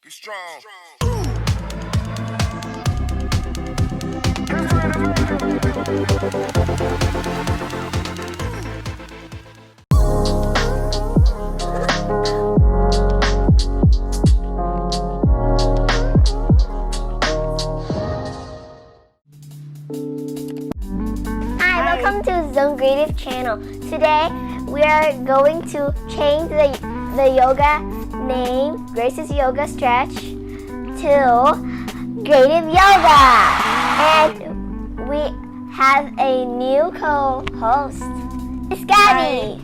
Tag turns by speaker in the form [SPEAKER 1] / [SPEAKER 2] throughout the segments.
[SPEAKER 1] Be strong.
[SPEAKER 2] Hi, welcome to Zone Greative channel. Today we are going to change the yoga name, Grace's Yoga Stretch, to Greative Yoga. And we have a new co-host. It's Gabby.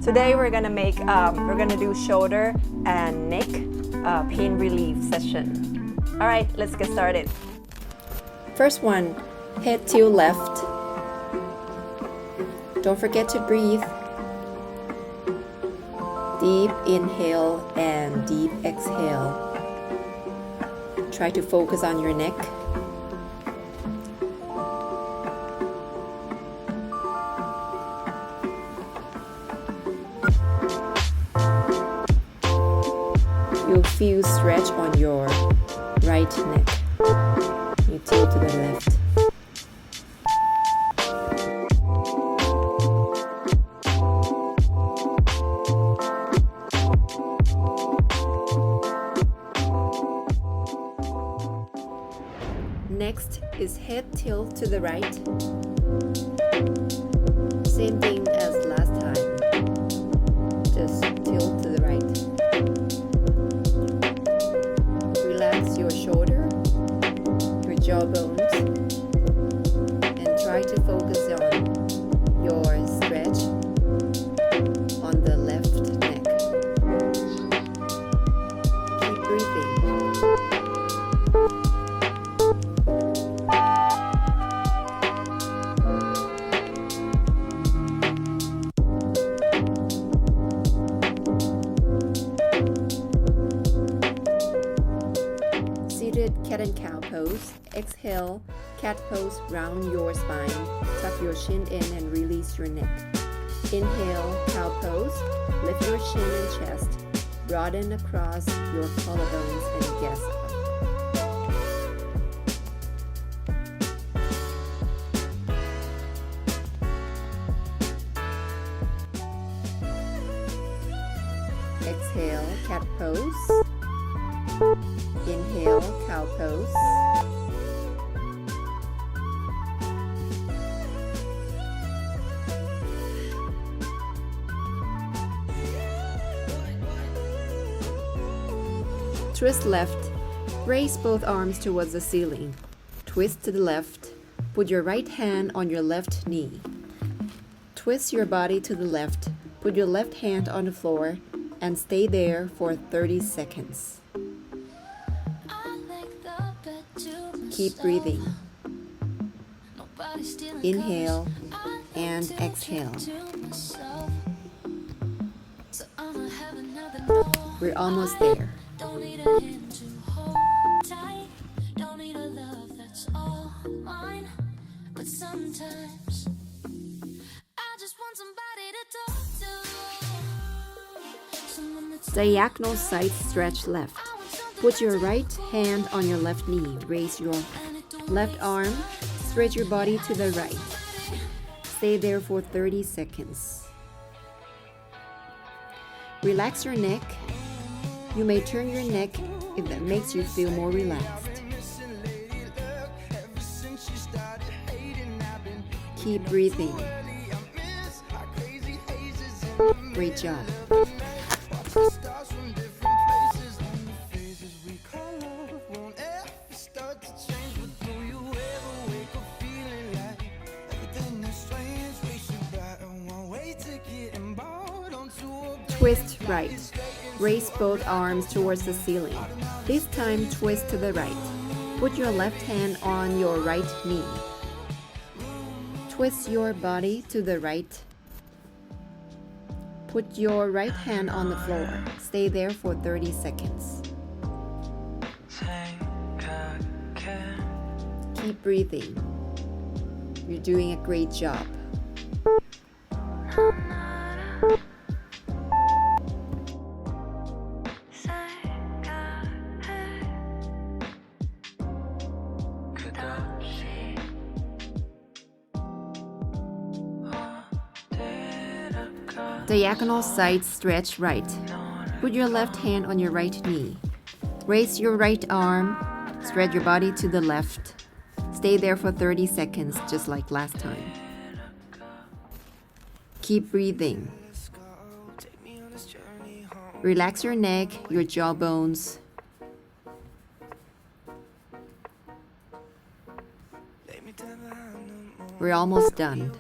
[SPEAKER 3] Today we're gonna do shoulder and neck pain relief session. All right, let's get started. First one, head to left. Don't forget to breathe. Deep inhale and deep exhale. Try to focus on your neck. You'll feel stretch on your right neck. You tilt to the left. Next is head tilt to the right. Same thing as last time. Just tilt to the right. Relax your shoulder, your jaw bones, and try to focus on your stretch on the left neck. Keep breathing. Seated cat and cow pose. Exhale, cat pose, round your spine, tuck your shin in and release your neck. Inhale, cow pose, lift your chin and chest, broaden across your collarbones and gaze up. Exhale, cat pose. Inhale, cow pose. Twist left. Raise both arms towards the ceiling. Twist to the left. Put your right hand on your left knee. Twist your body to the left. Put your left hand on the floor and stay there for 30 seconds. Keep breathing. Inhale and exhale. We're almost there. Diagonal side stretch left. Put your right hand on your left knee. Raise your left arm. Stretch your body to the right. Stay there for 30 seconds. Relax your neck. You may turn your neck if that makes you feel more relaxed. Keep breathing. Great job. Twist right. Raise both arms towards the ceiling. This time twist to the right. Put your left hand on your right knee. Twist your body to the right. Put your right hand on the floor. Stay there for 30 seconds. Keep breathing. You're doing a great job. Diagonal side stretch right. Put your left hand on your right knee. Raise your right arm. Spread your body to the left. Stay there for 30 seconds, just like last time. Keep breathing. Relax your neck, your jaw bones. We're almost done.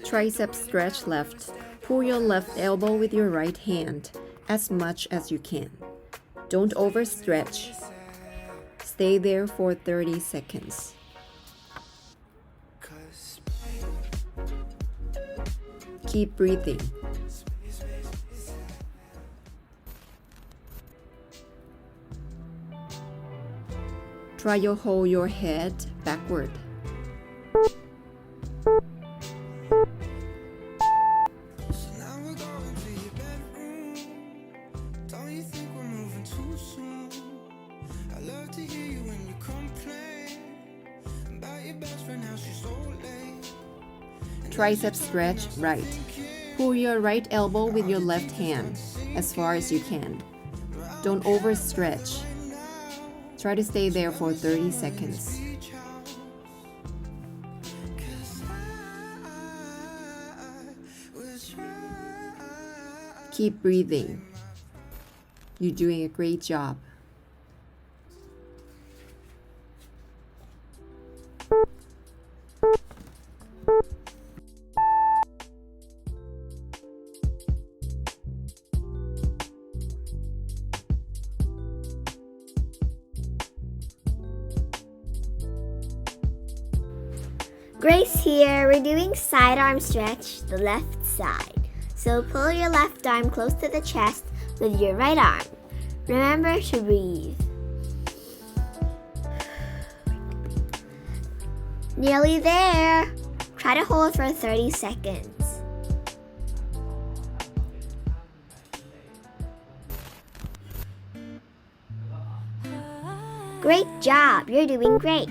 [SPEAKER 3] Tricep stretch left. Pull your left elbow with your right hand as much as you can. Don't overstretch. Stay there for 30 seconds. Keep breathing. Try to hold your head backward. Tricep stretch right. Pull your right elbow with your left hand as far as you can. Don't overstretch. Try to stay there for 30 seconds. Keep breathing. You're doing a great job.
[SPEAKER 2] Grace here. We're doing side arm stretch, the left side. So pull your left arm close to the chest with your right arm. Remember to breathe. Nearly there. Try to hold for 30 seconds. Great job. You're doing great.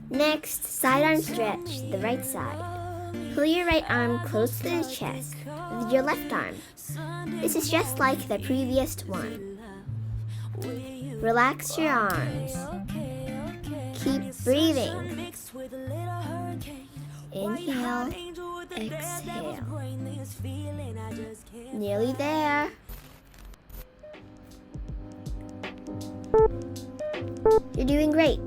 [SPEAKER 2] Next, side arm stretch, the right side. Pull your right arm close to the chest with your left arm. This is just like the previous one. Relax your arms. Keep breathing. Inhale, exhale. Nearly there. You're doing great.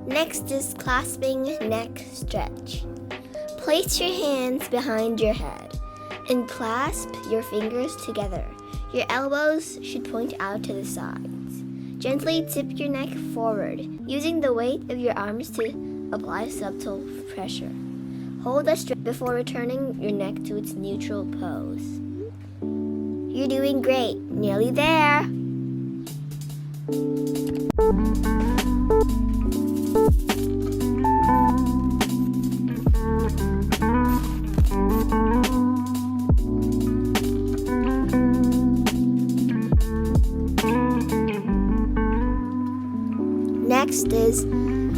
[SPEAKER 2] Next is clasping neck stretch. Place your hands behind your head and clasp your fingers together. Your elbows should point out to the sides. Gently tip your neck forward, using the weight of your arms to apply subtle pressure. Hold the stretch before returning your neck to its neutral pose. You're doing great. Nearly there.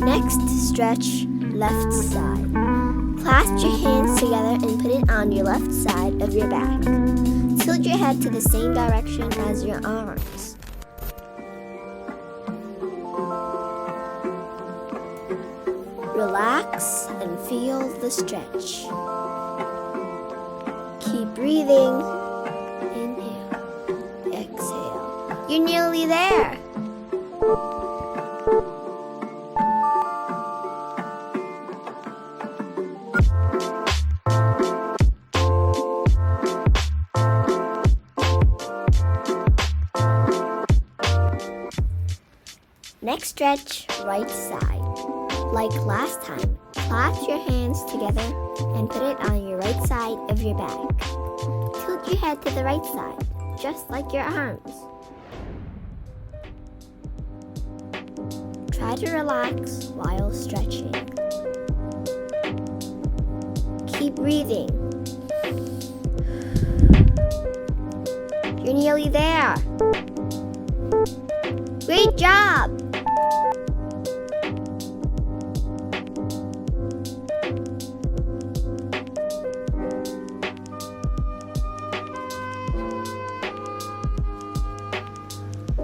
[SPEAKER 2] Next stretch left side. Clasp your hands together and put it on your left side of your back. Tilt your head to the same direction as your arms. Relax and feel the stretch. Keep breathing. Inhale, exhale. You're nearly there. Next stretch, right side. Like last time, clasp your hands together and put it on your right side of your back. Tilt your head to the right side, just like your arms. Try to relax while stretching. Keep breathing. You're nearly there. Great job!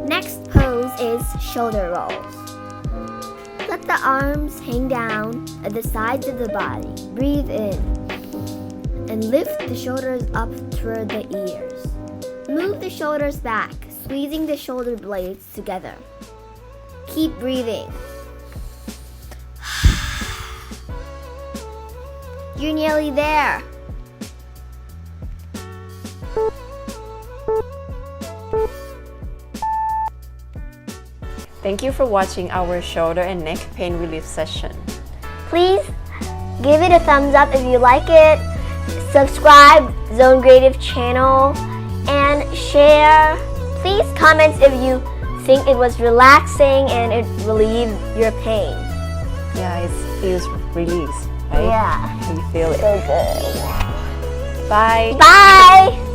[SPEAKER 2] Next pose is shoulder rolls. Let the arms hang down at the sides of the body. Breathe in and lift the shoulders up toward the ears. Move the shoulders back, squeezing the shoulder blades together. Keep breathing. You're nearly there.
[SPEAKER 3] Thank you for watching our shoulder and neck pain relief session.
[SPEAKER 2] Please give it a thumbs up if you like it. Subscribe Zone Greative channel and share. Please comment if you think it was relaxing and it relieved your pain.
[SPEAKER 3] Yeah, it feels release, right?
[SPEAKER 2] Yeah.
[SPEAKER 3] You feel it.
[SPEAKER 2] So good.
[SPEAKER 3] Bye.
[SPEAKER 2] Bye!